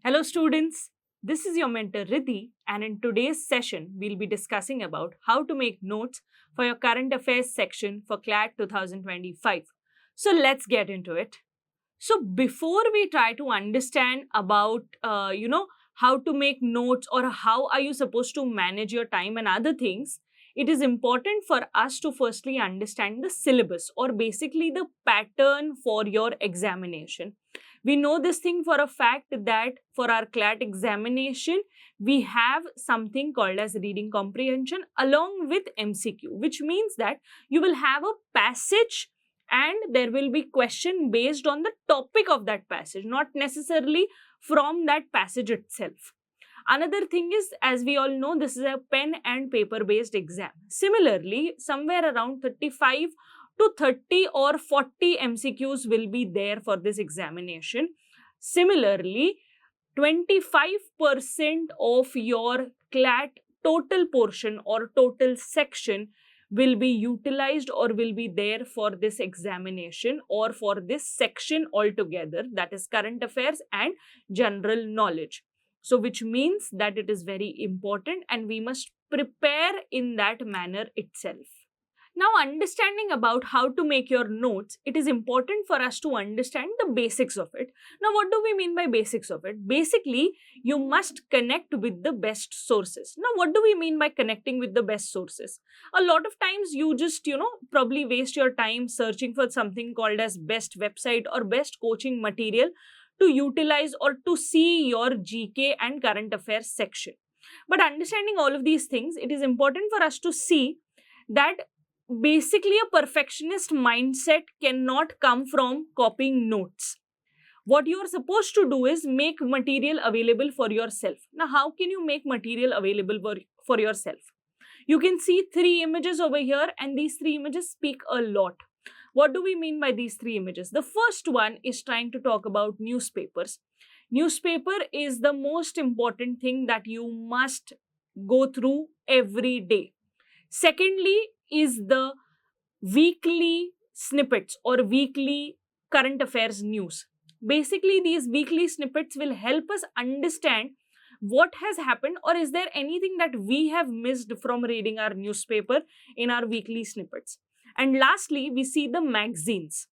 Hello students, this is your mentor Riddhi, and in today's session we'll be discussing about how to make notes for your current affairs section for CLAT 2025. So let's get into it. So before we try to understand about how to make notes or how are you supposed to manage your time and other things, it is important for us to firstly understand the syllabus or basically the pattern for your examination. We know this thing for a fact that for our CLAT examination, we have something called as reading comprehension along with MCQ, which means that you will have a passage and there will be question based on the topic of that passage, not necessarily from that passage itself. Another thing is, as we all know, this is a pen and paper based exam. Similarly, somewhere around 35 to 30 or 40 MCQs will be there for this examination. Similarly, 25% of your CLAT total portion or total section will be utilized or will be there for this examination or for this section altogether, that is current affairs and general knowledge. So which means that it is very important and we must prepare in that manner itself. Now, understanding about how to make your notes, it is important for us to understand the basics of it. Now, what do we mean by basics of it? Basically, you must connect with the best sources. Now, what do we mean by connecting with the best sources? A lot of times you just, probably waste your time searching for something called as best website or best coaching material to utilize or to see your GK and current affairs section. But understanding all of these things, it is important for us to see that basically a perfectionist mindset cannot come from copying notes. What you are supposed to do is make material available for yourself. Now, how can you make material available for yourself? You can see 3 images over here and these 3 images speak a lot. What do we mean by these 3 images? The first one is trying to talk about newspapers. Newspaper is the most important thing that you must go through every day. Secondly is the weekly snippets or weekly current affairs news. Basically, these weekly snippets will help us understand what has happened or is there anything that we have missed from reading our newspaper in our weekly snippets. And lastly, we see the magazines.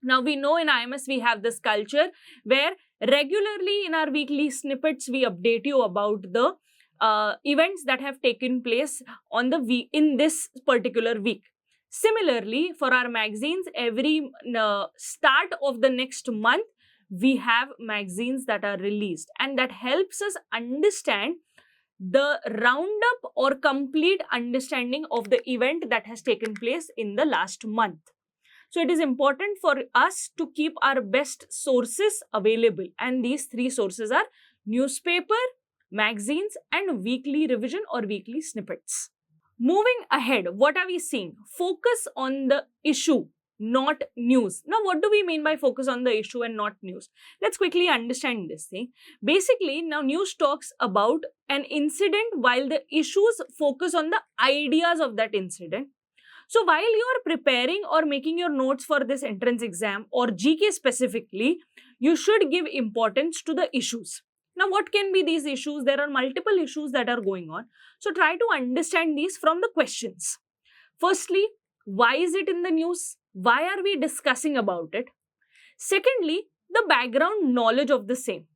Now, we know in IMS we have this culture where regularly in our weekly snippets we update you about the events that have taken place on the week in this particular week. Similarly, for our magazines, every start of the next month, we have magazines that are released, and that helps us understand the roundup or complete understanding of the event that has taken place in the last month. So it is important for us to keep our best sources available, and these 3 sources are newspaper, magazines and weekly revision or weekly snippets. Moving ahead, what are we seeing? Focus on the issue, not news. Now, what do we mean by focus on the issue and not news? Let's quickly understand this thing. Basically, now news talks about an incident while the issues focus on the ideas of that incident. So while you are preparing or making your notes for this entrance exam or GK specifically, you should give importance to the issues. Now, what can be these issues? There are multiple issues that are going on. So try to understand these from the questions. Firstly, why is it in the news? Why are we discussing about it? Secondly, the background knowledge of the same.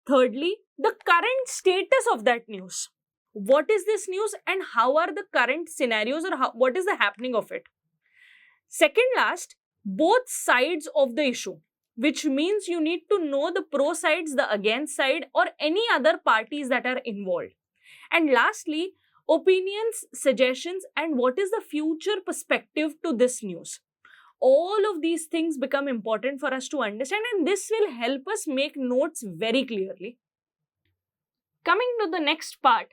Thirdly, the current status of that news. What is this news and how are the current scenarios or what is the happening of it? Second last, both sides of the issue, which means you need to know the pro sides, the against side or any other parties that are involved. And lastly, opinions, suggestions and what is the future perspective to this news. All of these things become important for us to understand and this will help us make notes very clearly. Coming to the next part,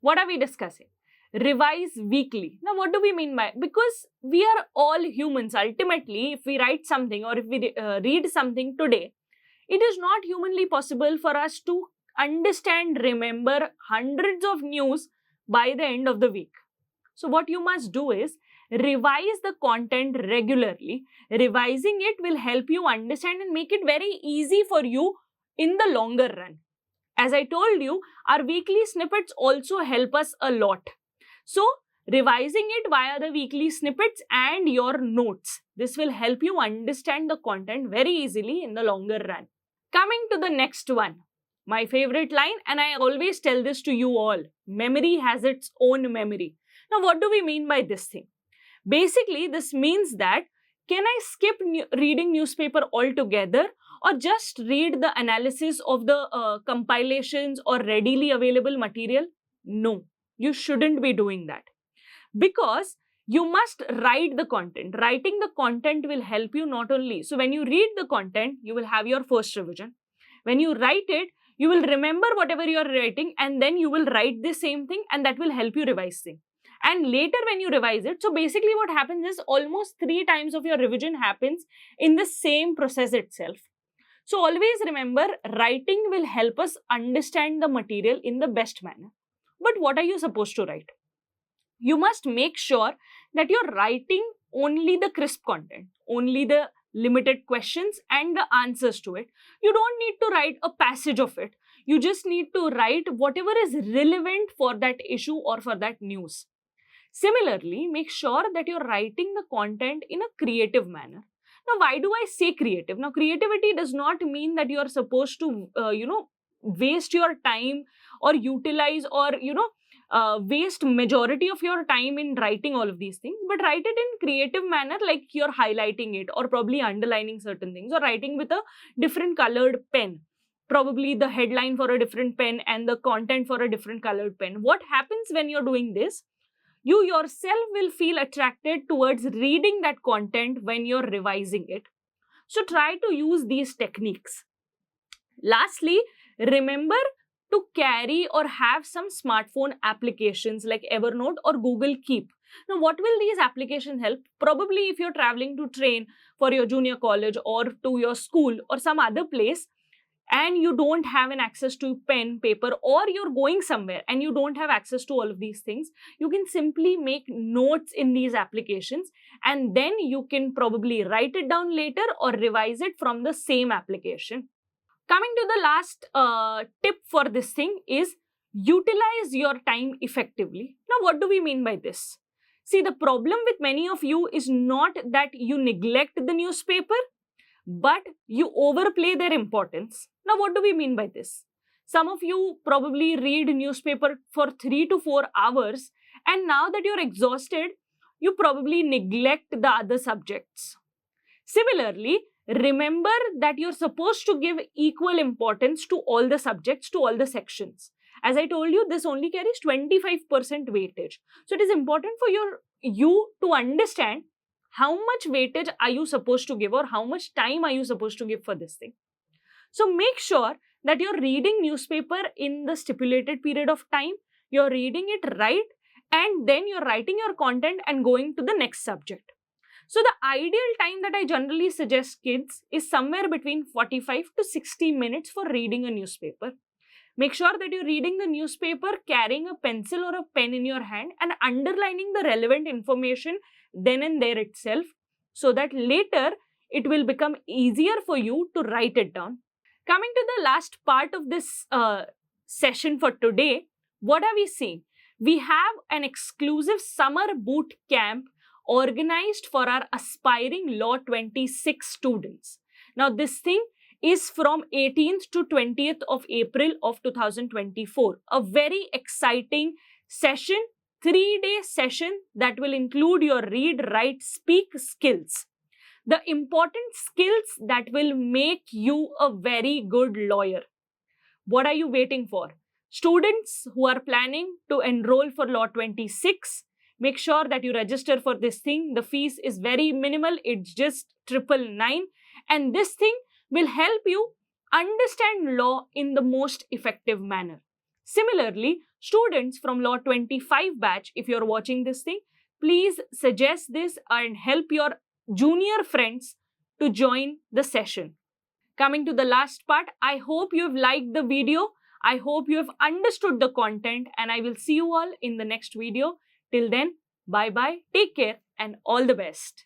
what are we discussing? Revise weekly. Now, what do we mean by? Because we are all humans. Ultimately, if we write something or if we read something today, it is not humanly possible for us to understand, remember hundreds of news by the end of the week. So, what you must do is revise the content regularly. Revising it will help you understand and make it very easy for you in the longer run. As I told you, our weekly snippets also help us a lot. So, revising it via the weekly snippets and your notes, this will help you understand the content very easily in the longer run. Coming to the next one, my favorite line, and I always tell this to you all, memory has its own memory. Now, what do we mean by this thing? Basically, this means that can I skip reading newspaper altogether or just read the analysis of the compilations or readily available material? No, you shouldn't be doing that, because you must write the content. Writing the content will help you not only, so when you read the content, you will have your first revision. When you write it, you will remember whatever you are writing, and then you will write the same thing, and that will help you revise things. And later when you revise it, so basically what happens is almost 3 times of your revision happens in the same process itself. So always remember, writing will help us understand the material in the best manner. But what are you supposed to write? You must make sure that you're writing only the crisp content, only the limited questions and the answers to it. You don't need to write a passage of it. You just need to write whatever is relevant for that issue or for that news. Similarly, make sure that you're writing the content in a creative manner. Now, why do I say creative? Now, creativity does not mean that you are supposed to, waste your time or utilize or, waste majority of your time in writing all of these things, but write it in creative manner, like you're highlighting it or probably underlining certain things or writing with a different colored pen. Probably the headline for a different pen and the content for a different colored pen. What happens when you're doing this? You yourself will feel attracted towards reading that content when you're revising it. So try to use these techniques. Lastly, remember to carry or have some smartphone applications like Evernote or Google Keep. Now, what will these applications help? Probably if you're traveling to train for your junior college or to your school or some other place, and you don't have an access to pen, paper, or you're going somewhere and you don't have access to all of these things, you can simply make notes in these applications, and then you can probably write it down later or revise it from the same application. Coming to the last tip for this thing is utilize your time effectively. Now, what do we mean by this? See, the problem with many of you is not that you neglect the newspaper, but you overplay their importance. Now, what do we mean by this? Some of you probably read newspaper for 3 to 4 hours, and now that you're exhausted, you probably neglect the other subjects. Similarly, remember that you're supposed to give equal importance to all the subjects, to all the sections. As I told you, this only carries 25% weightage. So it is important for you to understand how much weightage are you supposed to give or how much time are you supposed to give for this thing. So make sure that you're reading newspaper in the stipulated period of time, you're reading it right, and then you're writing your content and going to the next subject. So the ideal time that I generally suggest kids is somewhere between 45 to 60 minutes for reading a newspaper. Make sure that you're reading the newspaper carrying a pencil or a pen in your hand and underlining the relevant information then and there itself, so that later it will become easier for you to write it down. Coming to the last part of this session for today, what are we seeing? We have an exclusive summer boot camp organized for our aspiring Law 26 students. Now, this thing is from 18th to 20th of April of 2024. A very exciting session, 3-day session that will include your read, write, speak skills. The important skills that will make you a very good lawyer. What are you waiting for? Students who are planning to enroll for Law 26, make sure that you register for this thing. The fees is very minimal. It's just 999. And this thing will help you understand law in the most effective manner. Similarly, students from Law 25 batch, if you're watching this thing, please suggest this and help your junior friends to join the session. Coming to the last part, I hope you've liked the video. I hope you have understood the content, and I will see you all in the next video. Till then, bye-bye, take care, and all the best.